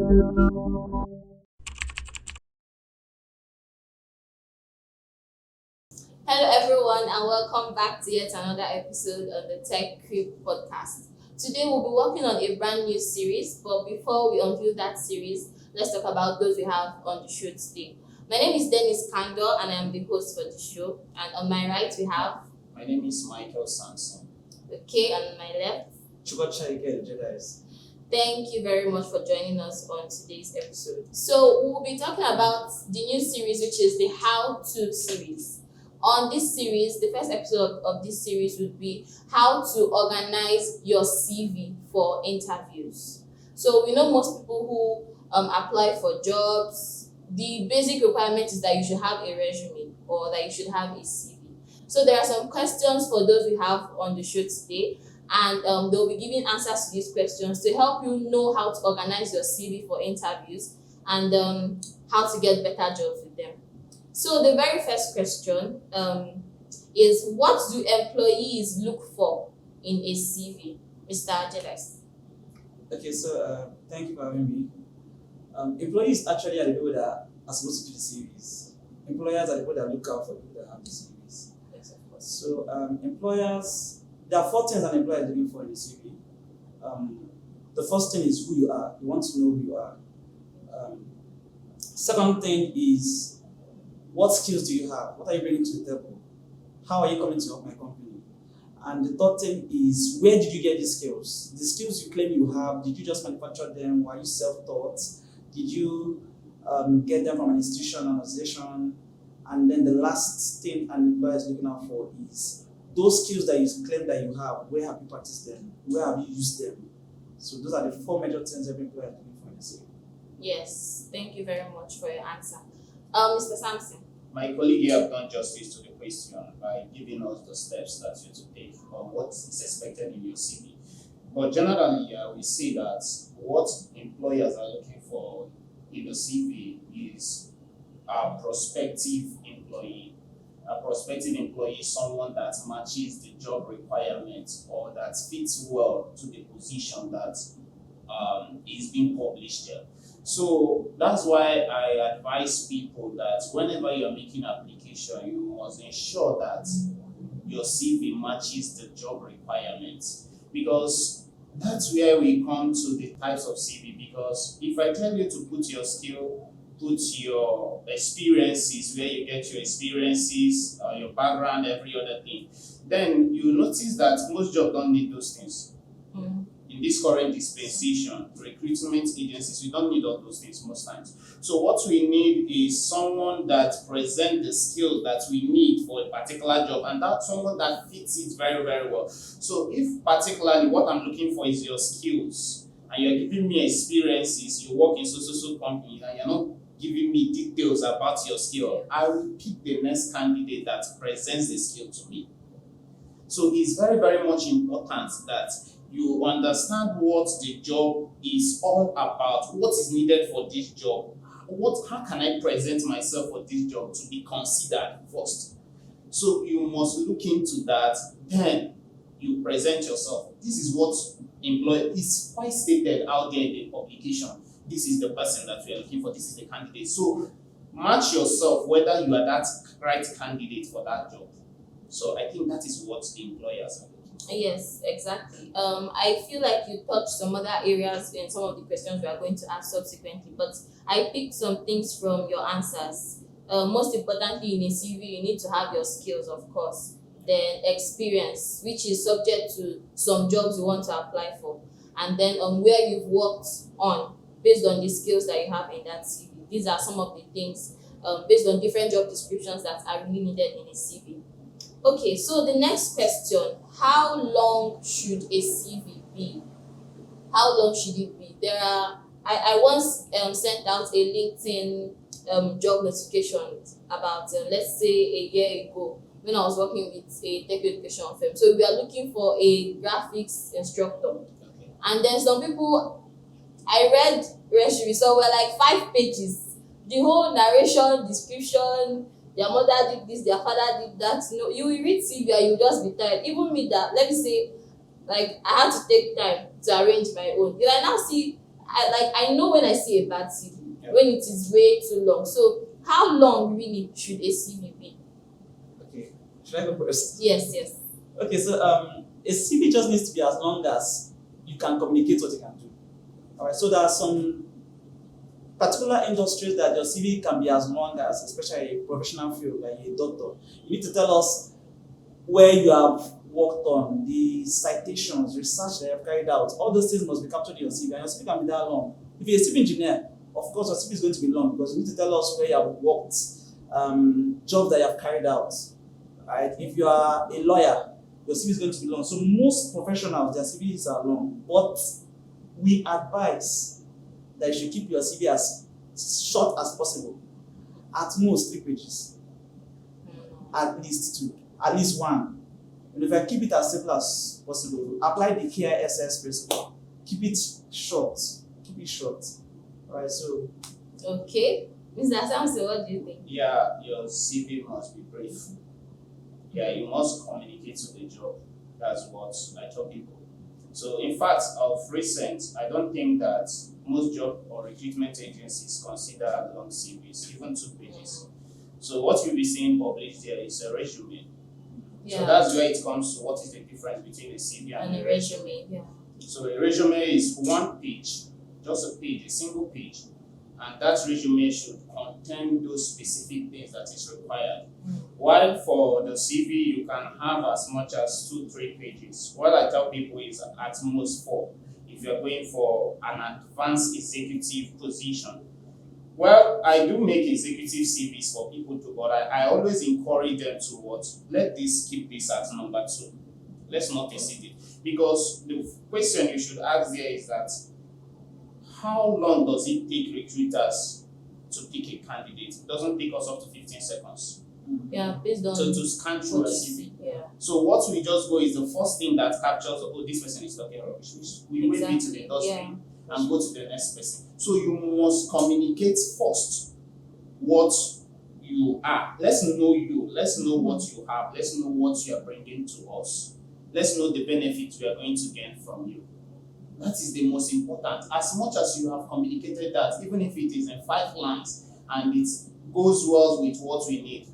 Hello, everyone, and welcome back to yet another episode of the Tech Crib podcast. Today, we'll be working on a brand new series, but before we unveil that series, let's talk about those we have on the show today. My name is Dennis Kando, and I'm the host for the show. And on my right, we have, My name is Michael Sampson. okay, and on my left, Chubachaike Jedi. thank you very much for joining us on today's episode. So, we'll be talking about the new series, which is the How To series. On this series, the first episode of this series would be how to organize your CV for interviews. So, we know most people who apply for jobs, the basic requirement is that you should have a resume or that you should have a CV. So, there are some questions for those we have on the show today, and they'll be giving answers to these questions to help you know how to organize your CV for interviews and how to get better jobs with them. So the very first question is, what do employees look for in a CV, Mr. Jedes? Okay, so thank you for having me. Employees actually are the people that are supposed to do the CVs. Employers are the people that look out for people that have the CVs. Yes, of course. So employers, there are four things an employer is looking for in the CV. The first thing is who you are. You want to know who you are. Second thing is, what skills do you have? What are you bringing to the table? How are you coming to help my company? And the third thing is, where did you get these skills? The skills you claim you have, did you just manufacture them? Were you self-taught? Did you get them from an institution, an organization? And then the last thing an employer is looking out for is those skills that you claim that you have, where have you practiced them? Where have you used them? So those are the four major things every employer is looking for in the CV. Yes, thank you very much for your answer. Mr. Sampson. My colleague here have done justice to the question by giving us the steps that you're to take or what is expected in your CV. But generally, we see that what employers are looking for in the CV is a prospective employee. A prospective employee is someone that matches the job requirements or that fits well to the position that is being published there. So that's why I advise people that whenever you're making application, you must ensure that your CV matches the job requirements, because that's where we come to the types of CV. Because if I tell you to put your skill, put your experiences, where you get your experiences, your background, every other thing, then you notice that most jobs don't need those things. In this current dispensation, recruitment agencies, we don't need all those things most times. So what we need is someone that presents the skills that we need for a particular job, and that's someone that fits it very, very well. So if particularly what I'm looking for is your skills, and you're giving me experiences, you work in so companies, and you're not giving me details about your skill, I will pick the next candidate that presents the skill to me. So it's very, very much important that you understand what the job is all about, what is needed for this job, how can I present myself for this job to be considered first. So you must look into that, then you present yourself. This is what employer is quite stated out there in the publication. This is the person that we are looking for, this is the candidate. So match yourself whether you are that right candidate for that job. So I think that is what the employers are looking for. Yes, exactly. I feel like you touched some other areas in some of the questions we are going to ask subsequently, but I picked some things from your answers. Most importantly, in a CV, you need to have your skills, of course, then experience, which is subject to some jobs you want to apply for, and then where you've worked on based on the skills that you have in that CV. These are some of the things based on different job descriptions that are really needed in a CV. Okay, so the next question, how long should a CV be? How long should it be? I once sent out a LinkedIn job notification about, let's say, a year ago when I was working with a tech education firm. So we are looking for a graphics instructor. Okay. And then some people, I read resume, so we're like 5 pages. The whole narration, description, their mother did this, their father did that. You will read CV and you just be tired. Even me, that, let me say, like, I had to take time to arrange my own. If I now see I know when I see a bad CV, Yeah. when it is way too long. So how long really should a CV be? Okay. Should I go first? Yes, yes. Okay, so a CV just needs to be as long as you can communicate what you can do. All right. So there are some particular industries that your CV can be as long as, especially a professional field like a doctor. You need to tell us where you have worked on, the citations, research that you have carried out. All those things must be captured in your CV, and your CV can be that long. If you're a civil engineer, of course, your CV is going to be long because you need to tell us where you have worked, jobs that you have carried out. Right? If you are a lawyer, your CV is going to be long. So most professionals, their CVs are long, but we advise that you should keep your CV as short as possible. At most 3 pages, at least 2, at least 1. And if I keep it as simple as possible, apply the KISS principle. Keep it short. Keep it short. Alright, so Okay. Mr. Samson, what do you think? Yeah, your CV must be brief. Yeah, you must communicate to the job. That's what I tell people. So, in fact, of recent, I don't think that most job or recruitment agencies consider long CVs, even 2 pages. So, what you'll be seeing published there is a resume. So, that's where it comes to what is the difference between a CV and and a a resume. resume. Yeah. So, a resume is 1 page, just a page, a single page. And that resume should contain those specific things that is required. While for the CV, you can have as much as 2-3 pages. What I tell people is at most 4 if you're going for an advanced executive position. Well, I do make executive CVs for people too, but I always encourage them to let this keep this at number 2. Let's not exceed it. Because the question you should ask there is that how long does it take recruiters to pick a candidate? It doesn't take us up to 15 seconds. Yeah, based on So to scan through what a you CV. see. Yeah. So what we just go is the first thing that captures, oh, this person is talking rubbish. We wave it to the dustbin and go to the next person. So you must communicate first what you are. Let's know you. Let's know what you have. Let's know what you are bringing to us. Let's know the benefits we are going to gain from you. That is the most important. As much as you have communicated that, even if it is in 5 lines and it goes well with what we need,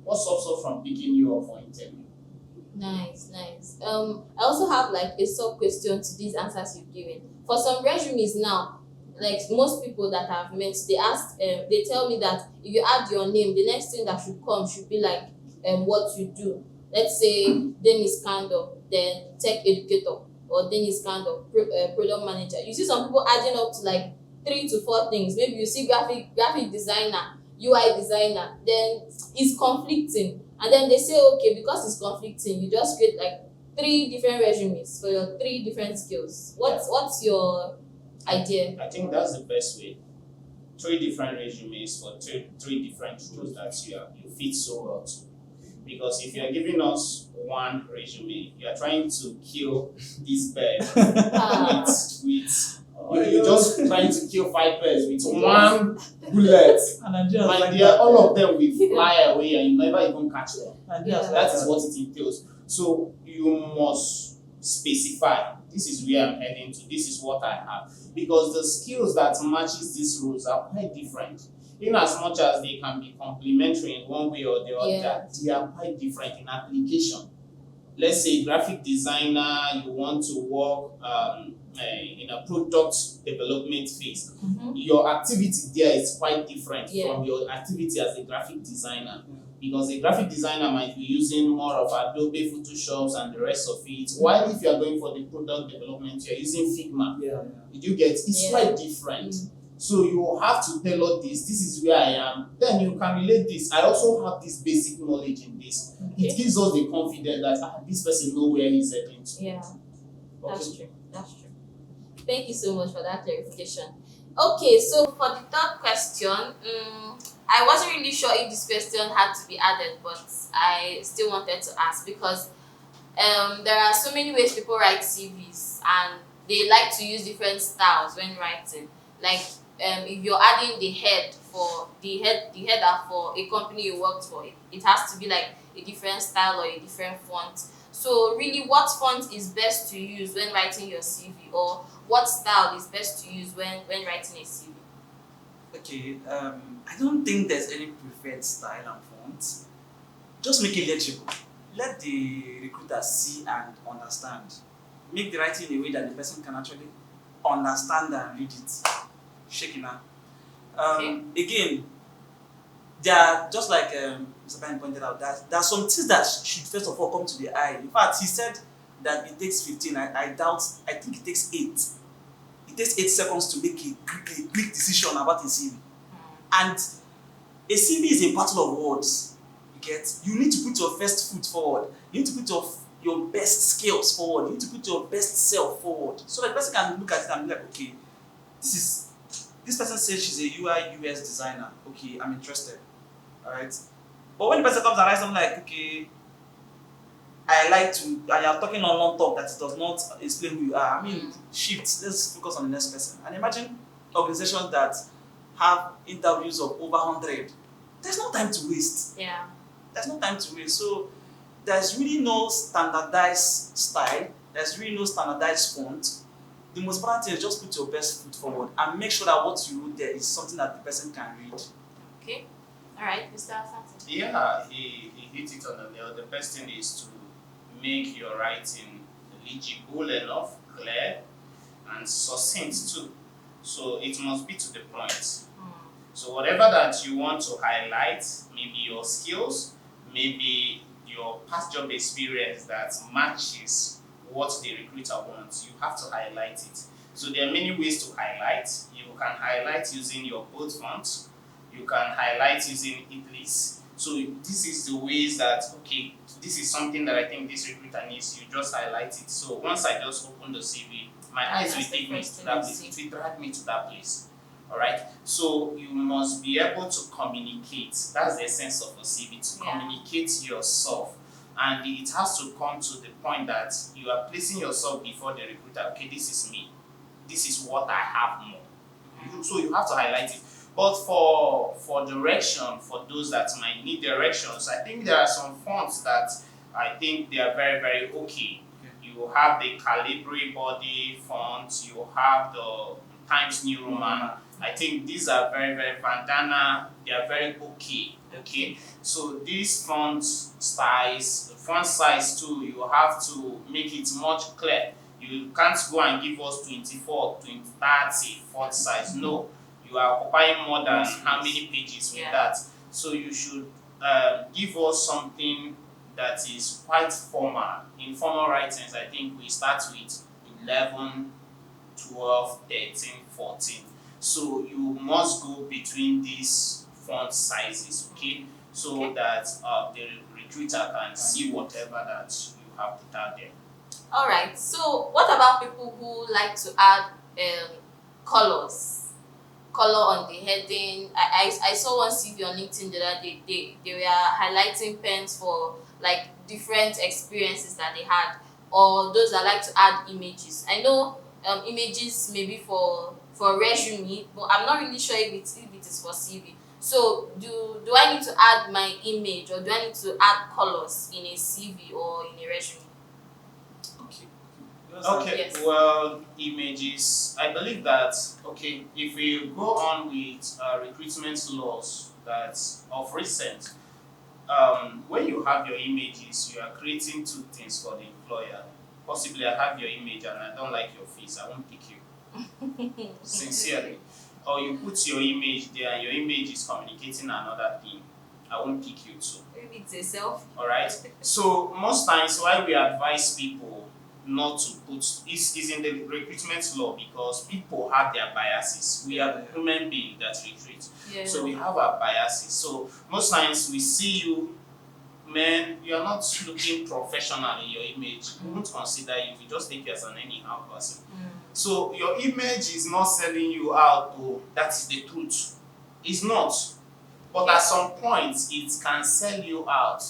what stops us from picking you up for interview? Nice. I also have like a sub question to these answers you've given. For some resumes now, like most people that I've met, they tell me that if you add your name, the next thing that should come should be like what you do. Let's say Dennis Kando, then tech educator, or Dennis Kando, product manager. You see some people adding up to like 3 to 4 things. Maybe you see graphic designer, UI designer, then it's conflicting. And then they say, okay, because it's conflicting, you just create like 3 different resumes for your 3 different skills. What's your idea? I think that's the best way. 3 different resumes for 3 different roles that you fit so well to. Because if you're giving us 1 resume, you're trying to kill this bird with you're just trying to kill 5 birds with 1 bullet. My dear, all of them will fly away and you never even catch them. That is what it entails. So you must specify, this is where I'm heading to, this is what I have. Because the skills that matches these roles are quite different. In as much as they can be complementary in one way or the other, they are quite different in application. Let's say graphic designer, you want to work in a product development phase. Your activity there is quite different from your activity as a graphic designer. Because a graphic designer might be using more of Adobe Photoshops and the rest of it. While if you are going for the product development, you're using Figma. You get it's quite different. So you have to tailor this. This is where I am. Then you can relate this. I also have this basic knowledge in this. It gives us the confidence that this person knows where he's heading to. Yeah, that's true. Thank you so much for that clarification. Okay, so for the 3rd question, I wasn't really sure if this question had to be added, but I still wanted to ask because there are so many ways people write CVs and they like to use different styles when writing. Like if you're adding the header for a company you worked for, it has to be like a different style or a different font. So really, what font is best to use when writing your CV, or what style is best to use when writing a CV? Okay, I don't think there's any preferred style and font. Just make it legible. Let the recruiter see and understand. Make the writing in a way that the person can actually understand and read it. Shekina. Again, there are just like Mr. Ben pointed out, that there are some things that should first of all come to the eye. In fact, he said that it takes 15. I doubt. I think it takes 8. It takes 8 seconds to make a quick decision about a CV. And a CV is a battle of words. You get. You need to put your first foot forward. You need to put your best skills forward. You need to put your best self forward, so that the person can look at it and be like, okay, this person says she's a UI UX designer. Okay, I'm interested. Alright. But when the person comes and writes something like, okay, I like to, and you're talking on long talk that does not explain who you are. I mean, shift. Let's focus on the next person. And imagine organizations that have interviews of over 100. There's no time to waste. Yeah. There's no time to waste. So there's really no standardized style. There's really no standardized font. The most important thing is just put your best foot forward and make sure that what you wrote there is something that the person can read. Okay. All right, Mr. Asante. Yeah, he hit it on the nail. The best thing is to make your writing legible enough, clear, and succinct too. So it must be to the point. So whatever that you want to highlight, maybe your skills, maybe your past job experience that matches what the recruiter wants, you have to highlight it. So there are many ways to highlight. You can highlight using your bold font. You can highlight using Iblis. So this is the ways that, okay, this is something that I think this recruiter needs. You just highlight it. So once I just open the CV, my eyes will take me to that place. It will drag me to that place. All right. So you must be able to communicate. That's the essence of a CV, to communicate yourself. And it has to come to the point that you are placing yourself before the recruiter. Okay, this is me. This is what I have more. So you have to highlight it. But for direction, for those that might need directions, I think there are some fonts that I think they are very, very okay. You have the Calibri body font, you have the Times New Roman. I think these are very, very Vandana, they are very okay. Okay, so these font styles, the font size too, you have to make it much clear. You can't go and give us 24, 20, 30 font size. No, you are occupying more than how many pages with that. So you should give us something that is quite formal. In formal writings, I think we start with 11, 12, 13, 14. So you must go between these font sizes, okay? So that the recruiter can see whatever that you have put out there. All right. So what about people who like to add colors? Color on the heading. I saw one CV on LinkedIn the other day. They were highlighting pens for like different experiences that they had, or those that like to add images. I know images maybe for resume, but I'm not really sure if it is for CV. So do I need to add my image, or do I need to add colors in a CV or in a resume? Okay, Yes. well, images, I believe that, okay, if we go on with recruitment laws that's of recent, when you have your images, you are creating two things for the employer. Possibly I have your image and I don't like your face, I won't pick you. Sincerely. Or you put your image there and your image is communicating another thing, I won't pick you too. Maybe it's a selfie. Alright? So most times why we advise people not to put is in the recruitment law, because people have their biases. We are human beings that recruit. Yeah. So we have our biases. So most times we see you, man, you are not looking professional in your image. We won't consider you. We just take you as an anyhow person. So your image is not selling you out, though. That is the truth. It's not. But at some point, it can sell you out.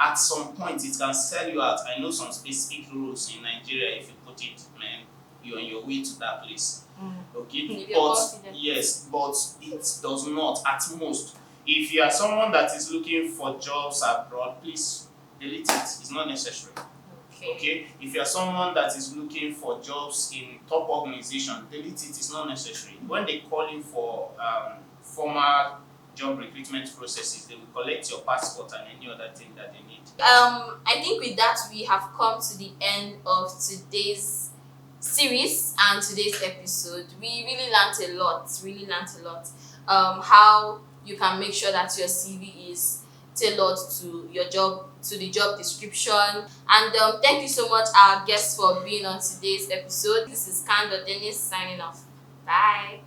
At some point, it can sell you out. I know some specific rules in Nigeria. If you put it, man, you're on your way to that place. Okay, but yes, but it does not. At most, if you are someone that is looking for jobs abroad, please delete it. It's not necessary. Okay, if you're someone that is looking for jobs in top organization, delete it. It's not necessary. When they call you for formal job recruitment processes, they will collect your passport and any other thing that they need. I think with that we have come to the end of today's series and today's episode. We really learned a lot. How you can make sure that your CV is tailored to your job, to the job description. And thank you so much, our guests, for being on today's episode. This is Kando Dennis signing off. Bye.